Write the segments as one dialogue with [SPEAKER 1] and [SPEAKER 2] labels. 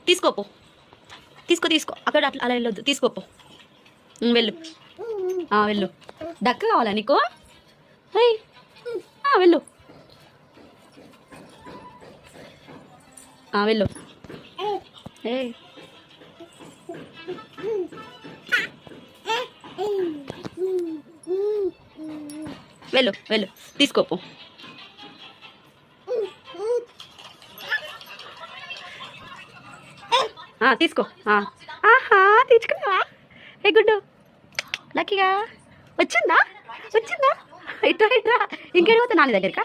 [SPEAKER 1] తీసుకోపో, తీసుకో అక్కడ అట్లా అలా వెళ్ళొద్దు, తీసుకోపో. వెళ్ళు వెళ్ళు. డక్క కావాలా నీకు? వెళ్ళు వెళ్ళు. వెళ్ళు వెళ్ళు, తీసుకోపో. తీసుకో. ఆహా, తీసుకున్నావా? ఏ గుడ్డు లక్కీగా వచ్చిందా? ఇట్రా ఇంకేడు పోతా నాని దగ్గరకా?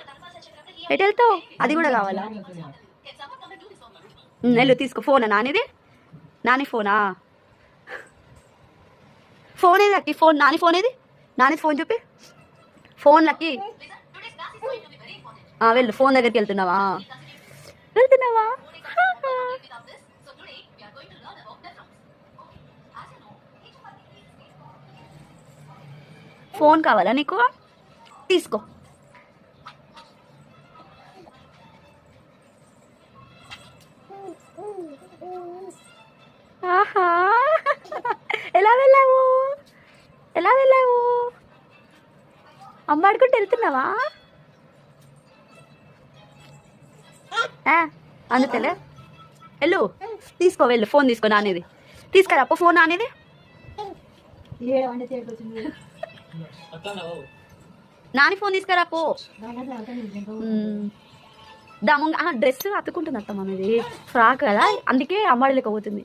[SPEAKER 1] ఎటు వెళ్తావు? అది కూడా కావాలా? వెళ్ళు, తీసుకో. ఫోనా నానిది? నాని ఫోనా? ఫోన్ ఏది లక్కీ? ఫోన్ నాని ఫోన్ ఏది? నాని ఫోన్ చూపి. Phone lucky. వెళ్ళు, ఫోన్ దగ్గరికి వెళ్తున్నావా? ఫోన్ కావాలా నీకు? తీసుకో. ఆహా, ఎలా వెళ్ళావు? అమ్మ ఆడుకుంటూ వెళ్తున్నావా? అందుతలే. వెళ్ళు, తీసుకో. వెళ్ళు, ఫోన్ తీసుకో. నానేది తీసుకురా. అప్పు ఫోన్ నానేది. నాని ఫోన్ తీసుకురా పో. డ్రెస్ అతుకుంటుంది అత్తమ్మ, ఇది ఫ్రాక్ కదా, అందుకే అమ్మాడి లేకపోతుంది.